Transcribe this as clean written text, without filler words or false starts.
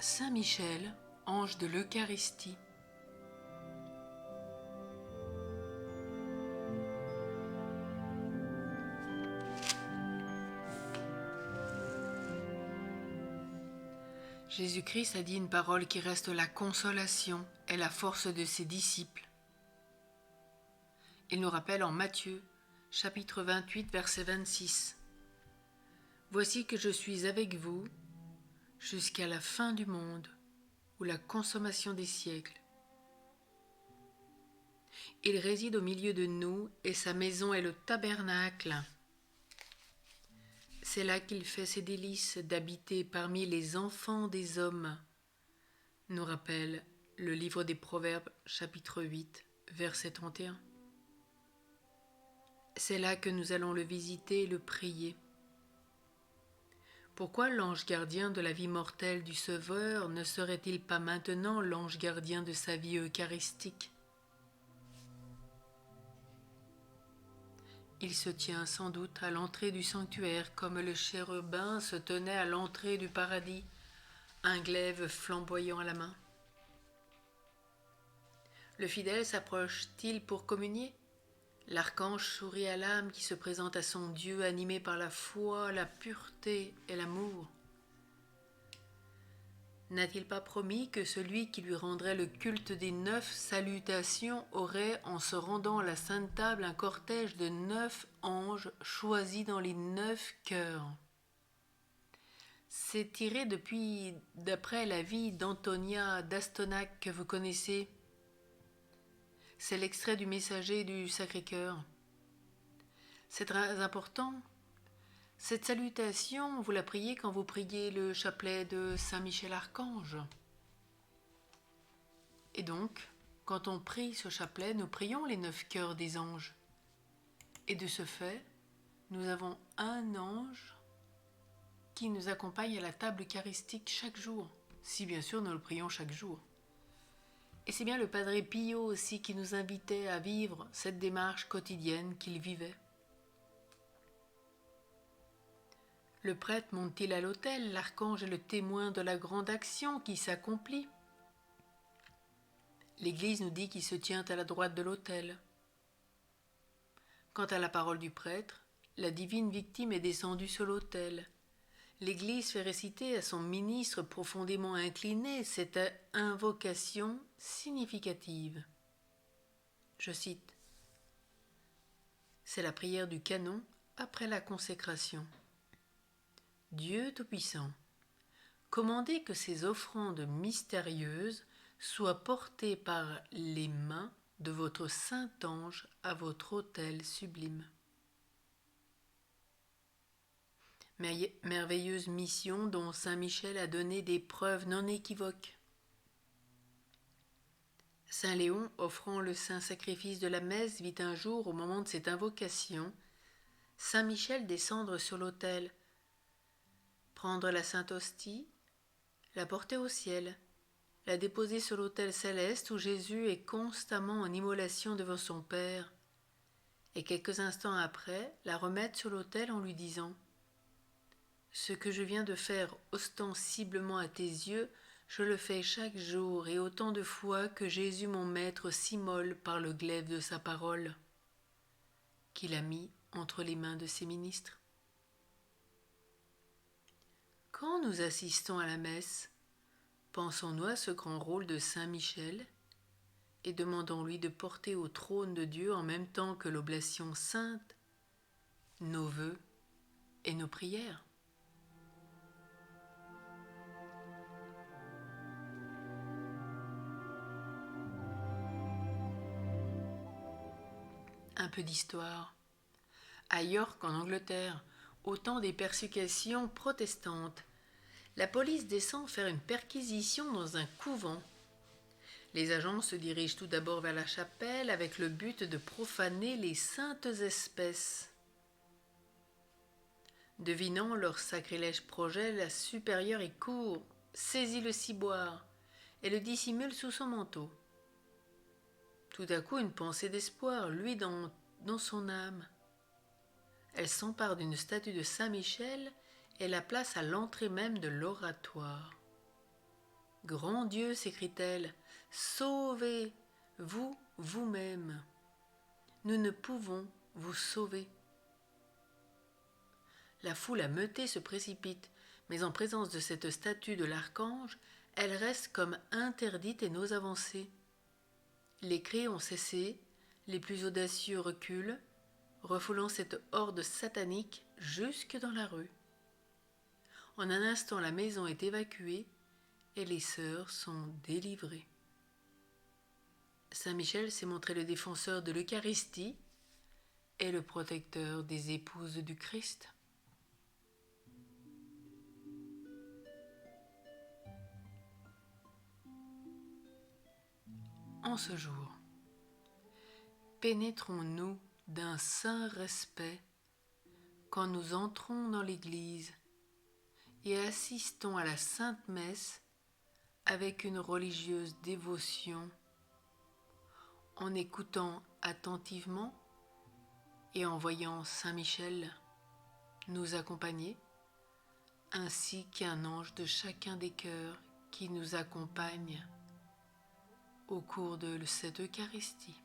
Saint Michel, ange de l'Eucharistie. Jésus-Christ a dit une parole qui reste la consolation et la force de ses disciples. Il nous rappelle en Matthieu, chapitre 28, verset 26. « Voici que je suis avec vous jusqu'à la fin du monde ou la consommation des siècles. Il réside au milieu de nous et sa maison est le tabernacle. C'est là qu'il fait ses délices d'habiter parmi les enfants des hommes, nous rappelle le livre des Proverbes, chapitre 8, verset 31. C'est là que nous allons le visiter et le prier. Pourquoi l'ange gardien de la vie mortelle du Sauveur ne serait-il pas maintenant l'ange gardien de sa vie eucharistique ? Il se tient sans doute à l'entrée du sanctuaire comme le chérubin se tenait à l'entrée du paradis, un glaive flamboyant à la main. Le fidèle s'approche-t-il pour communier ? L'archange sourit à l'âme qui se présente à son Dieu animé par la foi, la pureté et l'amour. N'a-t-il pas promis que celui qui lui rendrait le culte des 9 salutations aurait, en se rendant à la Sainte Table, un cortège de 9 anges choisis dans les 9 cœurs ? C'est tiré d'après la vie d'Antonia d'Astonac que vous connaissez. C'est l'extrait du messager du Sacré-Cœur. C'est très important. Cette salutation, vous la priez quand vous priez le chapelet de Saint Michel Archange. Et donc, quand on prie ce chapelet, nous prions les 9 cœurs des anges. Et de ce fait, nous avons un ange qui nous accompagne à la table eucharistique chaque jour, si bien sûr nous le prions chaque jour. Et c'est bien le Padre Pio aussi qui nous invitait à vivre cette démarche quotidienne qu'il vivait. Le prêtre monte-t-il à l'autel, l'archange est le témoin de la grande action qui s'accomplit. L'Église nous dit qu'il se tient à la droite de l'autel. Quant à la parole du prêtre, la divine victime est descendue sur l'autel. L'Église fait réciter à son ministre profondément incliné cette invocation significative. Je cite : « C'est la prière du canon après la consécration. Dieu Tout-Puissant, commandez que ces offrandes mystérieuses soient portées par les mains de votre saint ange à votre autel sublime. » Merveilleuse mission dont Saint Michel a donné des preuves non équivoques. Saint Léon, offrant le saint sacrifice de la messe, vit un jour, au moment de cette invocation, Saint Michel descendre sur l'autel, prendre la sainte hostie, la porter au ciel, la déposer sur l'autel céleste où Jésus est constamment en immolation devant son Père, et quelques instants après, la remettre sur l'autel en lui disant : « Ce que je viens de faire ostensiblement à tes yeux, je le fais chaque jour et autant de fois que Jésus mon Maître s'immole par le glaive de sa parole, qu'il a mis entre les mains de ses ministres. » Quand nous assistons à la messe, pensons-nous à ce grand rôle de Saint Michel et demandons-lui de porter au trône de Dieu en même temps que l'oblation sainte nos vœux et nos prières. Un peu d'histoire. À York, en Angleterre, au temps des persécutions protestantes, la police descend faire une perquisition dans un couvent. Les agents se dirigent tout d'abord vers la chapelle avec le but de profaner les saintes espèces. Devinant leur sacrilège projet, la supérieure y court, saisit le ciboire et le dissimule sous son manteau. Tout à coup, une pensée d'espoir luit dans son âme. Elle s'empare d'une statue de Saint Michel et la place à l'entrée même de l'oratoire. Grand Dieu, s'écrie-t-elle, sauvez, vous, vous-même. Nous ne pouvons vous sauver. La foule ameutée se précipite, mais en présence de cette statue de l'archange, elle reste comme interdite et n'ose avancer. Les cris ont cessé, les plus audacieux reculent, refoulant cette horde satanique jusque dans la rue. En un instant, la maison est évacuée et les sœurs sont délivrées. Saint Michel s'est montré le défenseur de l'Eucharistie et le protecteur des épouses du Christ. En ce jour, pénétrons-nous d'un saint respect quand nous entrons dans l'Église et assistons à la Sainte Messe avec une religieuse dévotion, en écoutant attentivement et en voyant Saint Michel nous accompagner, ainsi qu'un ange de chacun des cœurs qui nous accompagne au cours de cette Eucharistie.